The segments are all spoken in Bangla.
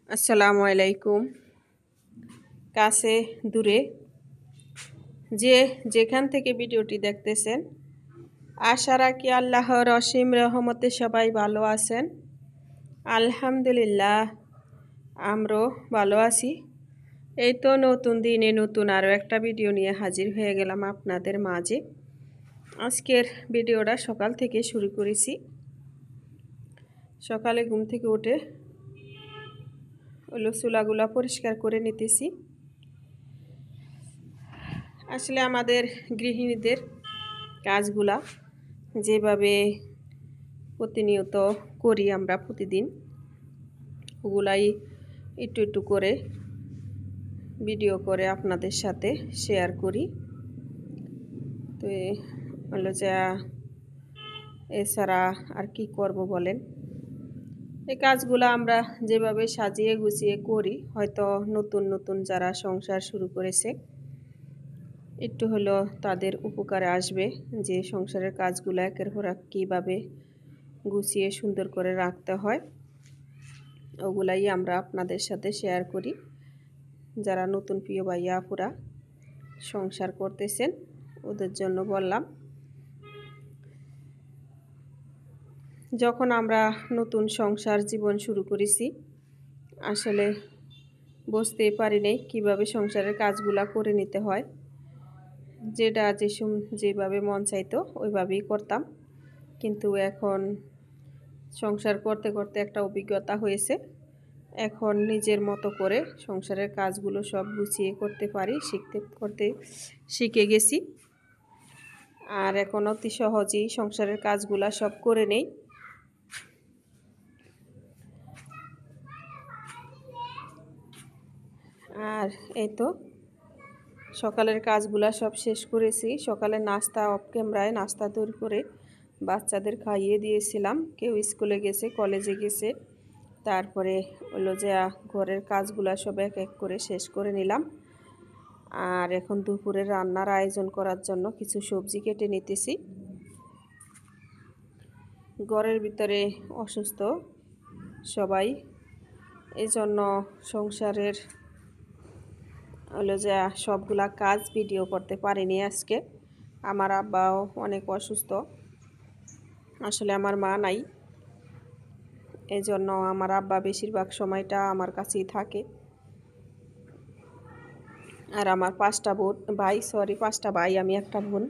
আসসালামু আলাইকুম। কাছে দূরে যে যেখান থেকে ভিডিওটি দেখতেছেন, আশা রাখি আল্লাহর অসীম রহমতে সবাই ভালো আছেন। আলহামদুলিল্লাহ, আমরাও ভালো আছি। এই তো নতুন দিনে নতুন আরও একটা ভিডিও নিয়ে হাজির হয়ে গেলাম আপনাদের মাঝে। আজকের ভিডিওটা সকাল থেকে শুরু করেছি। সকালে ঘুম থেকে উঠে চুলাগুলা পরিষ্কার করে নিতেছি। আসলে আমাদের গৃহিণীদের কাজগুলা যেভাবে প্রতিনিয়ত করি আমরা প্রতিদিন, ওগুলাই একটু একটু করে ভিডিও করে আপনাদের সাথে শেয়ার করি। তো হলো যে এছাড়া আর কি করব বলেন। এই কাজগুলো আমরা যেভাবে সাজিয়ে গুছিয়ে করি, হয়তো নতুন নতুন যারা সংসার শুরু করেছে একটু হলো তাদের উপকারে আসবে, যে সংসারের কাজগুলো একের পর এক কীভাবে গুছিয়ে সুন্দর করে রাখতে হয়, ওগুলাই আমরা আপনাদের সাথে শেয়ার করি। যারা নতুন প্রিয় ভাইয়া আপুরা সংসার করতেছেন ওদের জন্য বললাম। যখন আমরা নতুন সংসার জীবন শুরু করেছি, আসলে বুঝতেই পারি নাই কীভাবে সংসারের কাজগুলা করে নিতে হয়। যেটা যেভাবে মন চাইতো ওইভাবেই করতাম, কিন্তু এখন সংসার করতে করতে একটা অভিজ্ঞতা হয়েছে। এখন নিজের মতো করে সংসারের কাজগুলো সব গুছিয়ে করতে পারি, করতে শিখে গেছি। আর এখন অতি সহজেই সংসারের কাজগুলা সব করে নেই। আর এই তো সকালের কাজগুলা সব শেষ করেছি। সকালে নাস্তা অফ ক্যামেরায় নাস্তা তৈরি করে বাচ্চাদের খাইয়ে দিয়েছিলাম। কেউ স্কুলে গেছে, কলেজে গেছে। তারপরে হলো যে ঘরের কাজগুলা সব এক এক করে শেষ করে নিলাম। আর এখন দুপুরে রান্নার আয়োজন করার জন্য কিছু সবজি কেটে নিতেছি। ঘরের ভিতরে অসুস্থ সবাই, এই জন্য সংসারের হলো যে সবগুলা কাজ ভিডিও করতে পারিনি আজকে। আমার আব্বাও অনেক অসুস্থ, আসলে আমার মা নাই, এই জন্য আমার আব্বা বেশিরভাগ সময়টা আমার কাছেই থাকে। আর আমার পাঁচটা ভাই, আমি একটা বোন।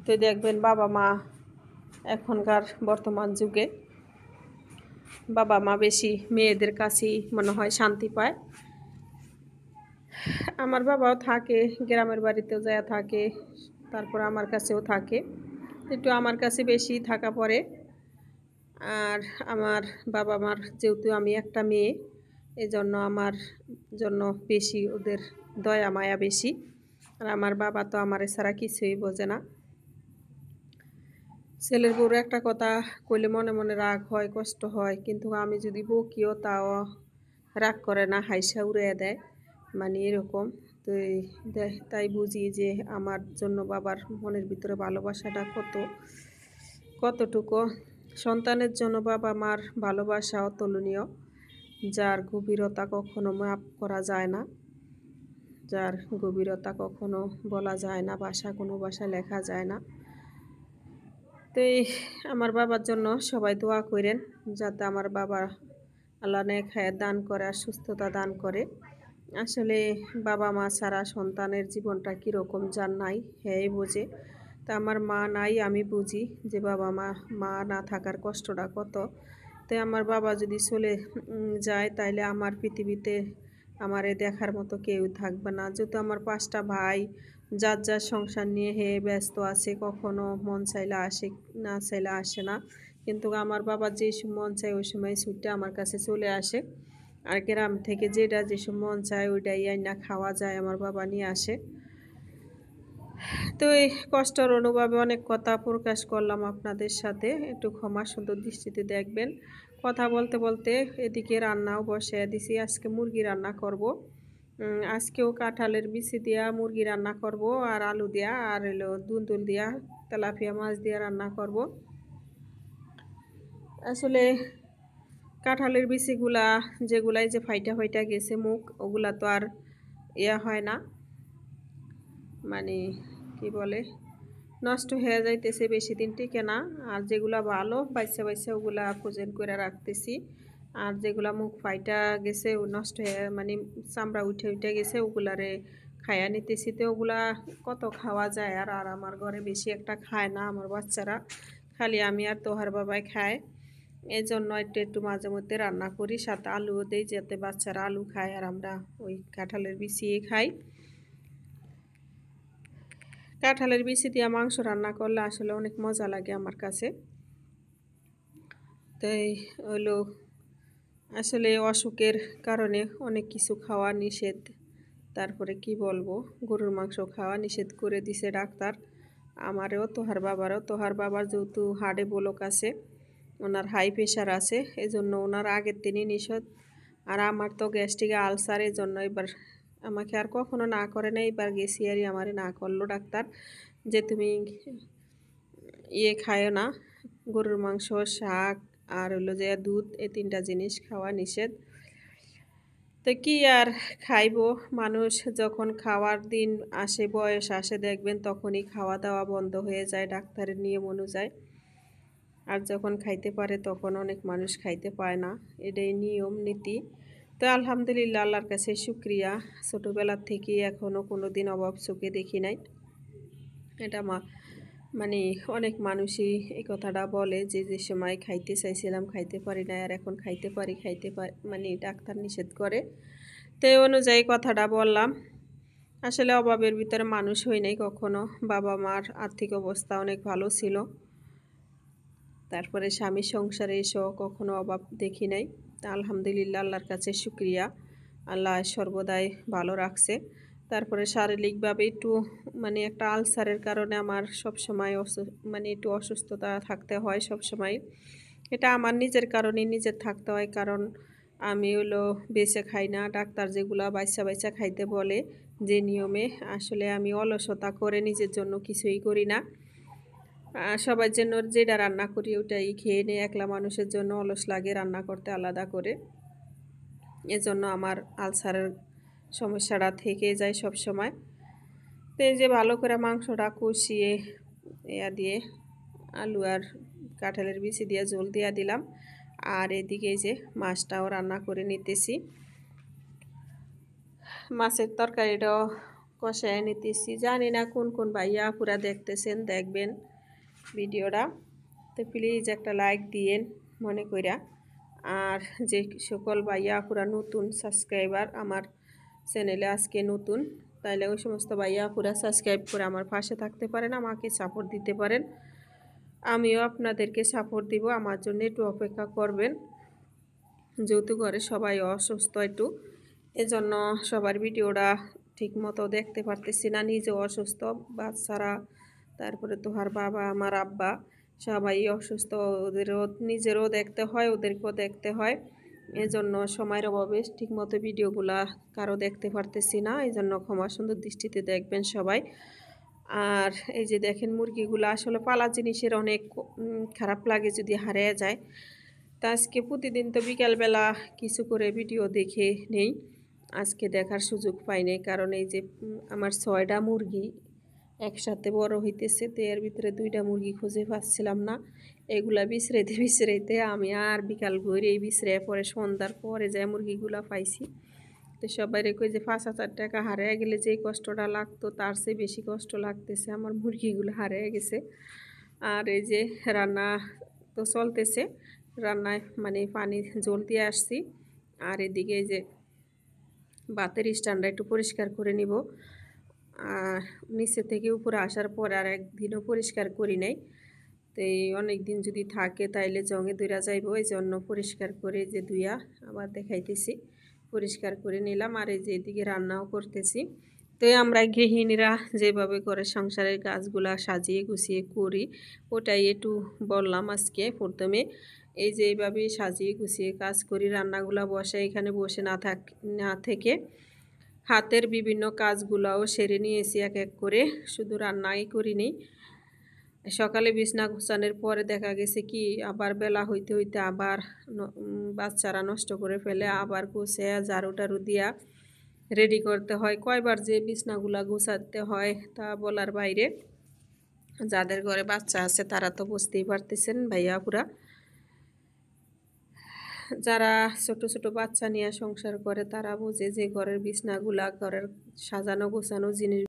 তো দেখবেন বাবা মা এখনকার বর্তমান যুগে বাবা মা বেশি মেয়েদের কাছেই মনে হয় শান্তি পায়। আমার বাবাও থাকে, গ্রামের বাড়িতেও যায় থাকে, তারপর আমার কাছেও থাকে, একটু আমার কাছে বেশি থাকা পড়ে। আর আমার বাবা মার যেহেতু আমি একটা মেয়ে, এই জন্য আমার জন্য বেশি ওদের দয়া মায়া বেশি। আর আমার বাবা তো আমার ছাড়া কিছুই বোঝে না। ছেলের বউর একটা কথা কইলে মনে মনে রাগ হয়, কষ্ট হয়, কিন্তু আমি যদি বকিও তাও রাগ করে না, হাইসা উড়িয়ে দেয়, মানে এরকম। তো তাই বুঝি যে আমার জন্য বাবার মনের ভিতরে ভালোবাসাটা কতটুকু। সন্তানের জন্য বাবা মার ভালোবাসা অতুলনীয়, যার গভীরতা কখনো মাপ করা যায় না, যার গভীরতা কখনো বলা যায় না, কোনো ভাষা লেখা যায় না। তো আমার বাবার জন্য সবাই দোয়া করেন, যাতে আমার বাবা আল্লাহ নেক হায়াত দান করে আর সুস্থতা দান করে। আসলে বাবা মা ছাড়া সন্তানের জীবনটা কীরকম যার নাই হ্যাঁ বোঝে। তা আমার মা নাই, আমি বুঝি যে বাবা মা না থাকার কষ্টটা কত। তাই আমার বাবা যদি চলে যায়, তাইলে আমার পৃথিবীতে আমারে দেখার মতো কেউ থাকবে না। যেহেতু আমার পাঁচটা ভাই যার যার সংসার নিয়ে ব্যস্ত আছে, কখনো মন চাইলে আসে, না চাইলে আসে না। কিন্তু আমার বাবার যে মন চায় ওই সময় ছুটে আমার কাছে চলে আসে। আর গ্রাম থেকে যেটা যেসব মন চায় ওইটাই আইনা খাওয়া যায়, আমার বাবা নিয়ে আসে। তো এই কষ্টের অনুভবে অনেক কথা প্রকাশ করলাম আপনাদের সাথে, একটু ক্ষমা সুন্দর দৃষ্টিতে দেখবেন। কথা বলতে বলতে এদিকে রান্নাও বসিয়ে দিছি। আজকে মুরগি রান্না করব। আজকেও কাঁঠালের বিচি দিয়া মুরগি রান্না করব, আর আলু দিয়া, আর হলো দুন্দুল দিয়া তেলাপিয়া মাছ দিয়া রান্না করব। আসলে কাঁঠালের বিচিগুলা যেগুলাই যে ফাইটা ফাইটা গেছে মুখ, ওগুলা তো আর ইয়া হয় না, মানে কি বলে, নষ্ট হয়ে যাইতেছে, বেশি দিন টিকে না। আর যেগুলা ভালো বাইসা বাইসা ওগুলা ফ্রোজেন করে রাখতেছি। আর যেগুলা মুখ ফাইটা গেছে ও নষ্ট হয়ে মানে চামড়া উঠে উঠে গেছে ওগুলারে খায়া নিতেছি। তো ওগুলা কত খাওয়া যায়, আর আর আমার ঘরে বেশি একটা খায় না আমার বাচ্চারা, খালি আমি আর তোহার বাবাই খায়। এই জন্য একটু একটু মাঝে মধ্যে রান্না করি, সাথে আলুও দিই যাতে বাচ্চারা আলু খায় আর আমরা ওই কাঁঠালের বিচিয়ে খাই। কাঁঠালের বিচি দিয়ে মাংস রান্না করলে আসলে অনেক মজা লাগে আমার কাছে। তাই হলো আসলে অসুখের কারণে অনেক কিছু খাওয়া নিষেধ। তারপরে কি বলবো, গরুর মাংস খাওয়া নিষেধ করে দিছে ডাক্তার আমারও, তোহার বাবারও। তোহার বাবার যেহেতু হার্টে ব্লক আছে, ওনার হাই প্রেশার আছে, এই জন্য ওনার আগের দিনই নিষেধ। আর আমার তো গ্যাস্ট্রিক আলসার, এই জন্য এবার আমাকে আর কখনো না করে না, এবার গেছি আরই আমারে না করলো ডাক্তার যে তুমি ইয়ে খায়ও না, গরুর মাংস, শাক আর হলো যে দুধ, এই তিনটা জিনিস খাওয়া নিষেধ। তো কি আর খাইবো, মানুষ যখন খাওয়ার দিন আসে, বয়স আসে, দেখবেন তখনই খাওয়া দাওয়া বন্ধ হয়ে যায় ডাক্তারের নিয়ম অনুযায়ী। আর যখন খাইতে পারে তখন অনেক মানুষ খাইতে পায় না, এটাই নিয়ম নীতি। তো আলহামদুলিল্লাহ, আল্লাহর কাছে শুক্রিয়া, ছোটোবেলার থেকে এখনও কোনো দিন অভাব চোখে দেখি নাই। এটা মানে অনেক মানুষই এই কথাটা বলে যে যে সময় খাইতে চাইছিলাম খাইতে পারি না, আর এখন খাইতে পারি মানে ডাক্তার নিষেধ করে। তো এই অনুযায়ী কথাটা বললাম। আসলে অভাবের ভিতরে মানুষ হই নাই কখনো, বাবা মার আর্থিক অবস্থা অনেক ভালো ছিল, তারপরে স্বামীর সংসারে এসেও কখনো অভাব দেখি নাই। তা আলহামদুলিল্লাহ, আল্লাহর কাছে শুক্রিয়া, আল্লাহ সর্বদাই ভালো রাখছে। তারপরে শারীরিকভাবে একটু মানে একটা আলসারের কারণে আমার সবসময় মানে একটু অসুস্থতা থাকতে হয় সবসময়। এটা আমার নিজের কারণে নিজের থাকতে হয়, কারণ আমি হলো বেছে খাই না, ডাক্তার যেগুলা বাইসা বাইসা খাইতে বলে যে নিয়মে, আসলে আমি অলসতা করে নিজের জন্য কিছুই করি না। সবার জন্য যেটা রান্না করি ওটাই খেয়ে নিয়ে, একলা মানুষের জন্য অলস লাগে রান্না করতে আলাদা করে। এজন্য আমার আলসারের সমস্যাটা থেকে যায় সব সময়। তো এই যে ভালো করে মাংসটা কষিয়ে দিয়ে আলু আর কাঁঠালের বিচি দিয়ে ঝোল দিয়ে দিলাম, আর এদিকে যে মাছটাও রান্না করে নিতেছি, মাছের তরকারিটাও কষায় নিতেছি। জানি না কোন কোন ভাইয়া পুরা দেখতেছেন, দেখবেন ভিডিওটা, তো প্লিজ একটা লাইক দিয়েন মনে কইরা। আর যে সকল ভাইয়া পুরা নতুন সাবস্ক্রাইবার আমার চ্যানেলে আজকে নতুন, তাইলে ওই সমস্ত ভাইয়া পুরা সাবস্ক্রাইব করে আমার পাশে থাকতে পারেন, আমাকে সাপোর্ট দিতে পারেন, আমিও আপনাদেরকে সাপোর্ট দিব। আমার জন্য একটু অপেক্ষা করবেন, যেহেতু ঘরে সবাই অসুস্থ একটু, এজন্য সবার ভিডিওটা ঠিক মতো দেখতে পারতেছি না, নিজেও অসুস্থ, বাচ্চারা, তারপরে তোহার বাবা, আমার আব্বা সবাই অসুস্থ, ওদেরও নিজেরও দেখতে হয়, ওদেরকেও দেখতে হয়। এজন্য সময়ের অভাবে ঠিকমতো ভিডিওগুলা কারো দেখতে পারতেছি না, এই জন্য ক্ষমা সুন্দর দৃষ্টিতে দেখবেন সবাই। আর এই যে দেখেন মুরগিগুলো, আসলে পালা জিনিসের অনেক খারাপ লাগে যদি হারিয়ে যায়। তা আজকে প্রতিদিন তো বিকালবেলা কিছু করে ভিডিও দেখে নেই, আজকে দেখার সুযোগ পাইনি, কারণ এই যে আমার 6টা মুরগি একসাথে বড় হইতেছে, তো এর ভিতরে 2টা মুরগি খুঁজে পাচ্ছিলাম না। এগুলা বিছড়াইতে বিছড়াইতে আমি আর বিকাল ঘুরে বিছড়ে পরে সন্ধ্যার পরে যায় মুরগিগুলা পাইছি। তো সবাই কই যে 5,000 টাকা হারিয়ে গেলে যেই কষ্টটা লাগতো তার চেয়ে বেশি কষ্ট লাগতেছে, আমার মুরগিগুলো হারিয়ে গেছে। আর এই যে রান্না তো চলতেছে, রান্নায় মানে পানি জল দিয়ে আসছি, আর এদিকে এই যে ভাতের স্ট্যান্ডটা একটু পরিষ্কার করে নিব। নিচে থেকে উপরে আসার পর আর একদিনও পরিষ্কার করি নাই, তো এই অনেক দিন যদি থাকে তাইলে জঙে ধইরা যাইব, এই জন্য পরিষ্কার করে যে ধুইয়া আবার দেখাইতেছি, পরিষ্কার করে নিলাম। আর এই যে এদিকে রান্নাও করতেছি। তো আমরা গৃহিণীরা যেভাবে করে সংসারের কাজগুলা সাজিয়ে গুছিয়ে করি, ওটাই একটু বললাম আজকে প্রথমে। এই যে এইভাবে সাজিয়ে গুছিয়ে কাজ করি, রান্নাগুলা বসে এখানে বসে না থেকে হাতের বিভিন্ন কাজগুলাও সেরে নিয়েছি এক এক করে, শুধু রান্নাই করিনি, সকালে বিছনা গোছানোর পরে দেখা গেছে কি আবার বেলা হইতে হইতে আবার বাচ্চারা নষ্ট করে ফেলে, আবার গুছিয়ে ঝাড়ু টাড়ু দিয়া রেডি করতে হয়। কয়বার যে বিছনাগুলা গোছাতে হয় তা বলার বাইরে। যাদের ঘরে বাচ্চা আছে তারা তো বুঝতেই পারতেছেন ভাইয়া আপুরা। যারা ছোট ছোট বাচ্চা নিয়ে সংসার করে তারা বোঝে যে ঘরের বিছনাগুলা, ঘরের সাজানো গোছানো জিনিস